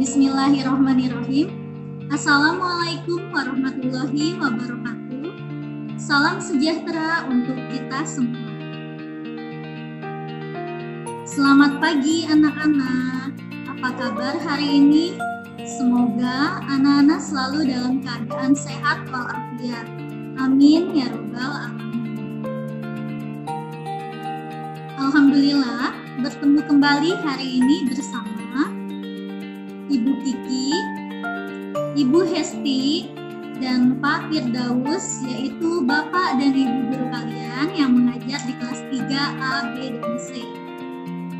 Bismillahirrahmanirrahim. Assalamualaikum warahmatullahi wabarakatuh. Salam sejahtera untuk kita semua. Selamat pagi anak-anak. Apa kabar hari ini? Semoga anak-anak selalu dalam keadaan sehat walafiat. Amin ya robbal alamin. Alhamdulillah, bertemu kembali hari ini bersama Ibu Kiki, Ibu Hesti, dan Pak Firdaus, yaitu Bapak dan Ibu guru kalian yang mengajar di kelas 3A, B, dan C.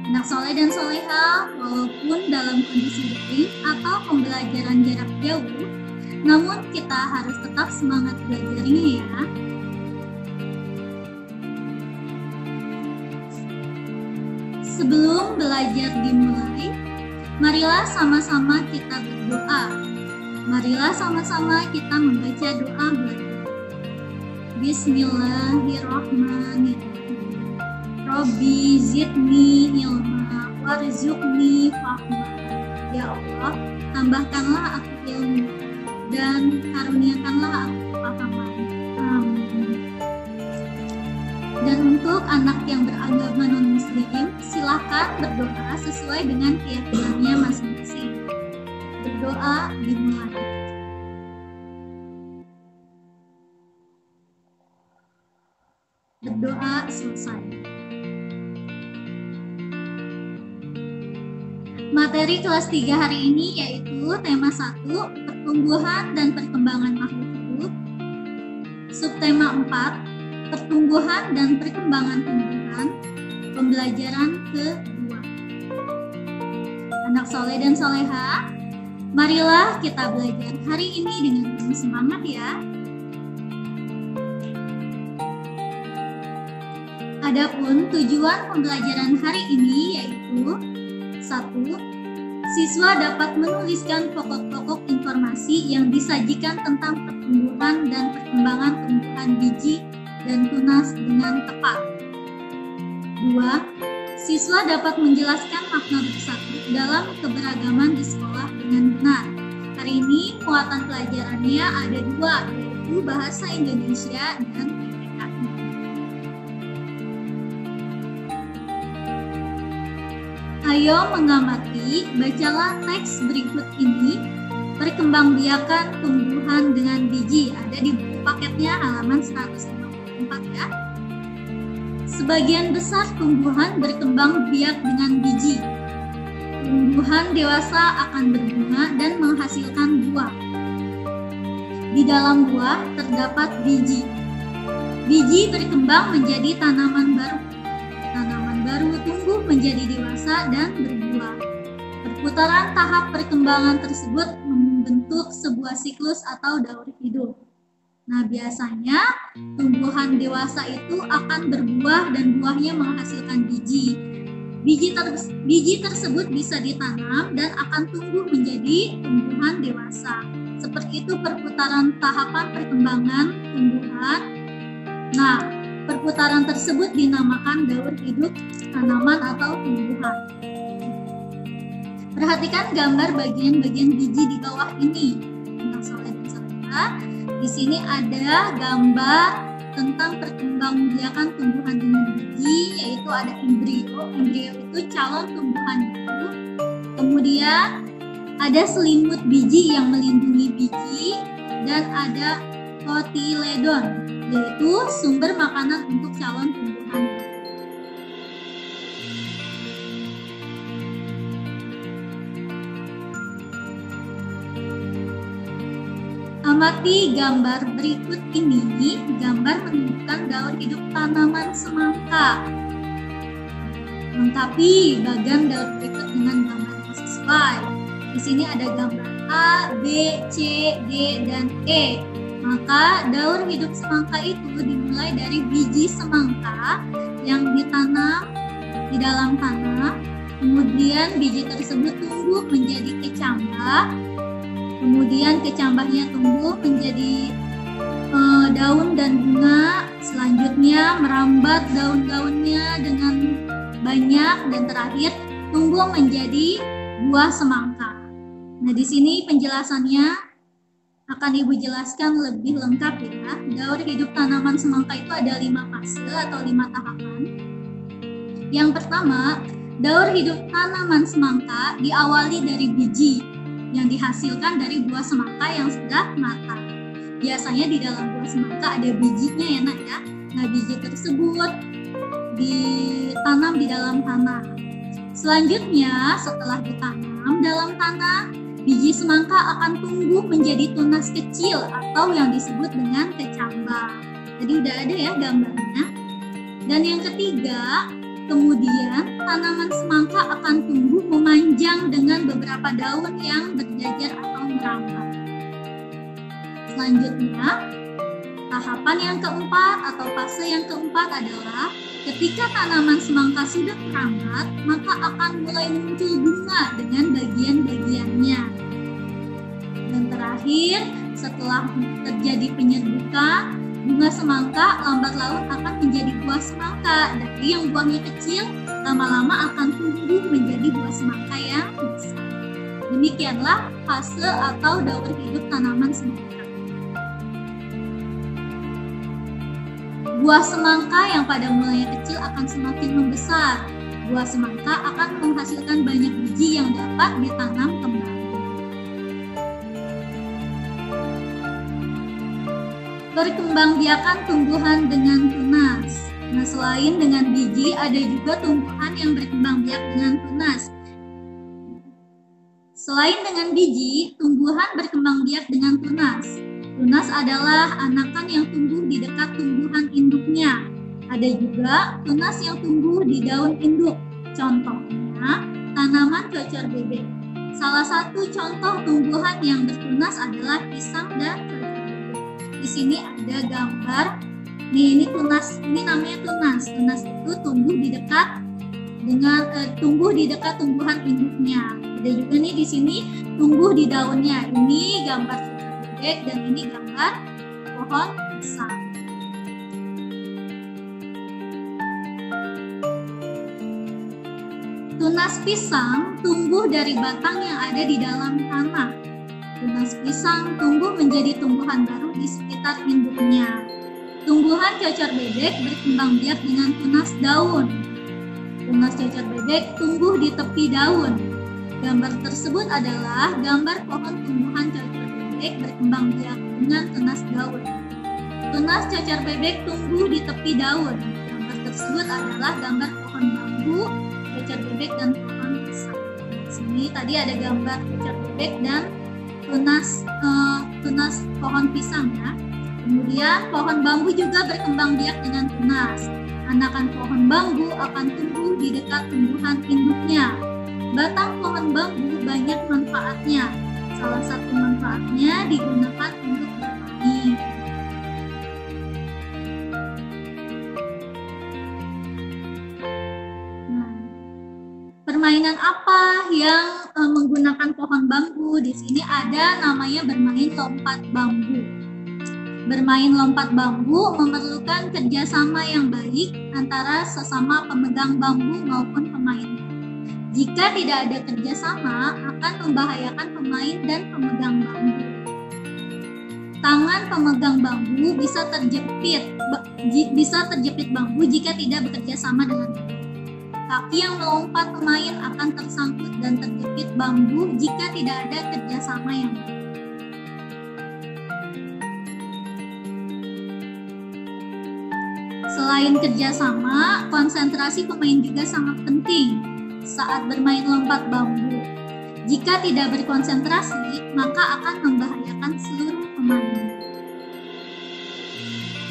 Anak soleh dan soleha, walaupun dalam kondisi daring atau pembelajaran jarak jauh, namun kita harus tetap semangat belajarnya ya. Sebelum belajar dimulai, marilah sama-sama kita berdoa. Marilah sama-sama kita membaca doa belajar. Bismillahirrahmanirrahim. Robbi zidni ilma warzuqni fahma. Ya Allah, tambahkanlah aku ilmu dan karuniakanlah aku kepahaman. Amin. Dan untuk anak yang beragama non-muslim, silahkan berdoa sesuai dengan keyakinannya masing-masing. Berdoa dimulai. Berdoa selesai. Materi kelas 3 hari ini yaitu tema 1, pertumbuhan dan perkembangan makhluk hidup. Subtema 4, pertumbuhan dan perkembangan tumbuhan. Pembelajaran kedua. Anak soleh dan soleha, marilah kita belajar hari ini dengan penuh semangat ya. Adapun tujuan pembelajaran hari ini yaitu 1. Siswa dapat menuliskan pokok-pokok informasi yang disajikan tentang pertumbuhan dan perkembangan tumbuhan biji dan tunas dengan tepat. 2. Siswa dapat menjelaskan makna bersatu dalam keberagaman di sekolah dengan benar. Hari ini muatan pelajarannya ada 2, yaitu Bahasa Indonesia dan PPKI. Ayo mengamati, bacalah teks berikut ini. Perkembangbiakan tumbuhan dengan biji, ada di buku paketnya halaman 154 ya. Sebagian besar tumbuhan berkembang biak dengan biji. Tumbuhan dewasa akan berbunga dan menghasilkan buah. Di dalam buah terdapat biji. Biji berkembang menjadi tanaman baru. Tanaman baru tumbuh menjadi dewasa dan berbuah. Perputaran tahap perkembangan tersebut membentuk sebuah siklus atau daur hidup. Nah, biasanya tumbuhan dewasa itu akan berbuah dan buahnya menghasilkan biji. Biji tersebut bisa ditanam dan akan tumbuh menjadi tumbuhan dewasa. Seperti itu perputaran tahapan perkembangan tumbuhan. Nah, perputaran tersebut dinamakan daur hidup tanaman atau tumbuhan. Perhatikan gambar bagian-bagian biji di bawah ini. Anak soleh dan soleha, di sini ada gambar tentang perkembangbiakan tumbuhan dengan biji, yaitu ada embrio. Embrio itu calon tumbuhan baru. Kemudian ada selimut biji yang melindungi biji, dan ada kotiledon, yaitu sumber makanan untuk calon tumbuhan. Amati gambar berikut ini. Gambar menunjukkan daur hidup tanaman semangka. Lengkapi bagian daur berikut dengan gambar yang sesuai. Di sini ada gambar A, B, C, D, dan E. Maka daur hidup semangka itu dimulai dari biji semangka yang ditanam di dalam tanah. Kemudian biji tersebut tumbuh menjadi kecambah. Kemudian kecambahnya tumbuh menjadi daun dan bunga. Selanjutnya merambat daun-daunnya dengan banyak dan terakhir tumbuh menjadi buah semangka. Nah, di sini penjelasannya akan Ibu jelaskan lebih lengkap ya. Daur hidup tanaman semangka itu ada 5 fase atau 5 tahapan. Yang pertama, daur hidup tanaman semangka diawali dari biji yang dihasilkan dari buah semangka yang sudah matang. Biasanya di dalam buah semangka ada bijinya ya nak ya. Nah, biji tersebut ditanam di dalam tanah. Selanjutnya, setelah ditanam dalam tanah, biji semangka akan tumbuh menjadi tunas kecil atau yang disebut dengan kecambah. Jadi udah ada ya gambarnya. Dan yang ketiga, kemudian tanaman semangka akan tumbuh memanjang dengan beberapa daun yang berjajar atau merambat. Selanjutnya, tahapan yang keempat atau fase yang keempat adalah ketika tanaman semangka sudah merambat, maka akan mulai muncul bunga dengan bagian-bagiannya. Dan terakhir, setelah terjadi penyerbukan, bunga semangka lambat laun akan menjadi buah semangka. Dari yang buahnya kecil, lama-lama akan tumbuh menjadi buah semangka yang besar. Demikianlah fase atau daur hidup tanaman semangka. Buah semangka yang pada mulanya kecil akan semakin membesar. Buah semangka akan menghasilkan banyak biji yang dapat ditanam kembali. Perkembangbiakan tumbuhan dengan tunas. Nah, selain dengan biji, ada juga tumbuhan yang berkembang biak dengan tunas. Selain dengan biji, tumbuhan berkembang biak dengan tunas. Tunas adalah anakan yang tumbuh di dekat tumbuhan induknya. Ada juga tunas yang tumbuh di daun induk. Contohnya, tanaman cocor bebek. Salah satu contoh tumbuhan yang bertunas adalah pisang dan cocor bebek. Di sini ada gambar. Ini tunas, ini namanya tunas. Tunas itu tumbuh di dekat tumbuhan induknya. Ada juga nih di sini tumbuh di daunnya. Ini gambar cocor bebek dan ini gambar pohon pisang. Tunas pisang tumbuh dari batang yang ada di dalam tanah. Tunas pisang tumbuh menjadi tumbuhan baru di sekitar induknya. Tumbuhan cocor bebek berkembang biak dengan tunas daun. Tunas cocor bebek tumbuh di tepi daun. Gambar tersebut adalah gambar pohon tumbuhan cocor bebek berkembang biak dengan tunas daun. Tunas cocor bebek tumbuh di tepi daun. Gambar tersebut adalah gambar pohon bambu, cocor bebek dan pohon pisang. Di sini tadi ada gambar cocor bebek dan tunas pohon pisang ya. Kemudian pohon bambu juga berkembang biak dengan tunas. Anakan pohon bambu akan tumbuh di dekat tumbuhan induknya. Batang pohon bambu banyak manfaatnya. Salah satu manfaatnya digunakan untuk bermain. Permainan apa yang menggunakan pohon bambu? Di sini ada namanya bermain lompat bambu. Bermain lompat bambu memerlukan kerjasama yang baik antara sesama pemegang bambu maupun pemainnya. Jika tidak ada kerjasama, akan membahayakan pemain dan pemegang bambu. Tangan pemegang bambu bisa terjepit bambu jika tidak bekerja sama dengan baik. Kaki yang melompat pemain akan tersangkut dan terjepit bambu jika tidak ada kerjasama yang baik. Selain kerjasama, konsentrasi pemain juga sangat penting saat bermain lompat bambu. Jika tidak berkonsentrasi, maka akan membahayakan seluruh pemain.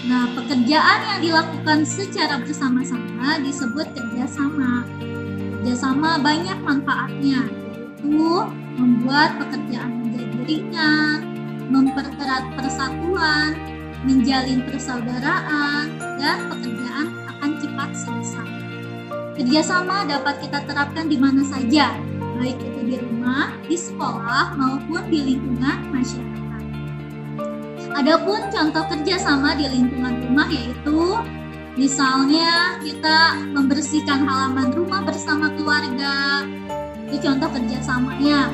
Nah, pekerjaan yang dilakukan secara bersama-sama disebut kerjasama. Kerjasama banyak manfaatnya, yaitu membuat pekerjaan menjadi ringan, mempererat persatuan, menjalin persaudaraan, dan pekerjaan akan cepat selesai. Kerjasama dapat kita terapkan di mana saja, baik itu di rumah, di sekolah, maupun di lingkungan masyarakat. Adapun contoh kerjasama di lingkungan rumah yaitu misalnya kita membersihkan halaman rumah bersama keluarga, itu contoh kerjasamanya.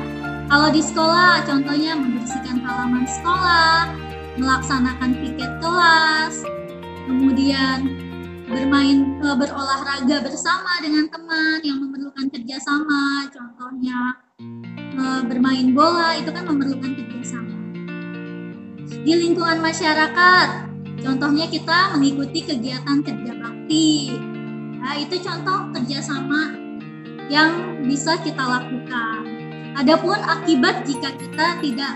Kalau di sekolah, contohnya membersihkan halaman sekolah, melaksanakan piket kelas, kemudian berolahraga bersama dengan teman yang memerlukan kerjasama, contohnya bermain bola, itu kan memerlukan kerjasama. Di lingkungan masyarakat, contohnya kita mengikuti kegiatan kerja bakti. Nah, itu contoh kerjasama yang bisa kita lakukan. Adapun akibat jika kita tidak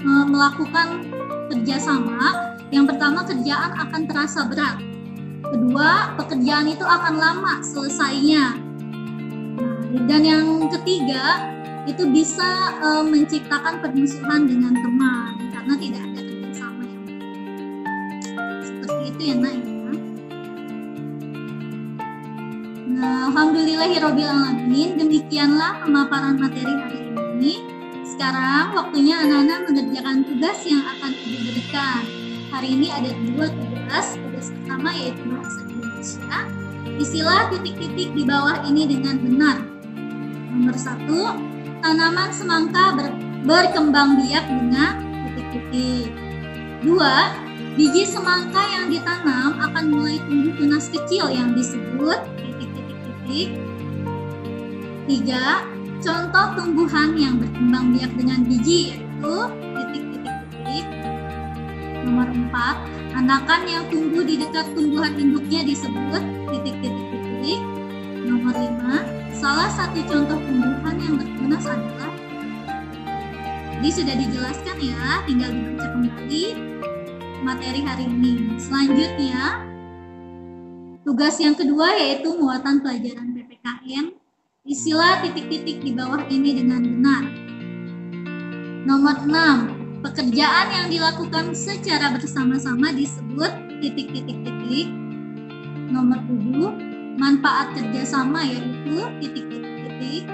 melakukan kerjasama, yang pertama kerjaan akan terasa berat. Kedua, pekerjaan itu akan lama selesainya. Dan yang ketiga, itu bisa menciptakan permusuhan dengan teman karena tidak ada kerjasama yang seperti itu ya Nak. Nah, alhamdulillahirobbilalamin, demikianlah pemaparan materi hari ini. Sekarang waktunya anak-anak mengerjakan tugas yang akan Ibu berikan. Hari ini ada 2 tugas. Tugas pertama yaitu bahasa Indonesia. Isilah titik-titik di bawah ini dengan benar. Nomor 1, tanaman semangka berkembang biak dengan titik-titik. 2, biji semangka yang ditanam akan mulai tumbuh tunas kecil yang disebut titik-titik-titik. 3, contoh tumbuhan yang berkembang biak dengan biji yaitu titik-titik-titik. Nomor 4, anakan yang tumbuh di dekat tumbuhan induknya disebut titik-titik-titik. Nomor 5, salah satu contoh tumbuhan yang bertunas adalah. Jadi sudah dijelaskan ya, tinggal dibaca kembali materi hari ini. Selanjutnya, tugas yang kedua yaitu muatan pelajaran PPKN. Isilah titik-titik di bawah ini dengan benar. Nomor 6, pekerjaan yang dilakukan secara bersama-sama disebut titik-titik-titik. Nomor 7, manfaat kerjasama yaitu titik-titik-titik.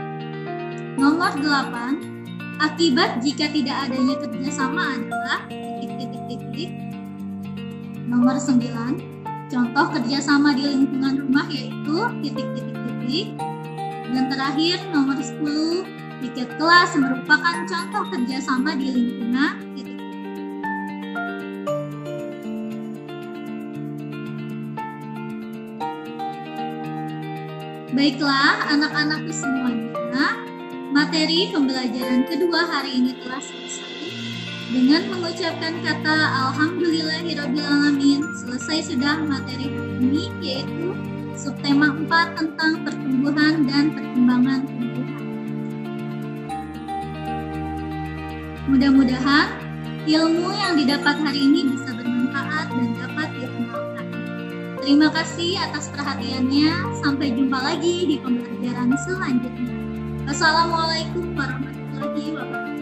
Nomor 8, akibat jika tidak adanya kerjasama adalah titik-titik-titik. Nomor 9, contoh kerjasama di lingkungan rumah yaitu titik-titik-titik. Dan terakhir nomor 10, piket kelas merupakan contoh kerjasama di lingkungan titik. Baiklah anak-anakku semuanya, materi pembelajaran kedua hari ini telah selesai. Dengan mengucapkan kata alhamdulillahirobbilalamin, selesai sudah materi hari ini, yaitu subtema 4 tentang pertumbuhan dan perkembangan tumbuhan. Mudah-mudahan ilmu yang didapat hari ini bisa bermanfaat dan dapat diamalkan. Terima kasih atas perhatiannya. Sampai jumpa lagi di pembelajaran selanjutnya. Wassalamualaikum warahmatullahi wabarakatuh.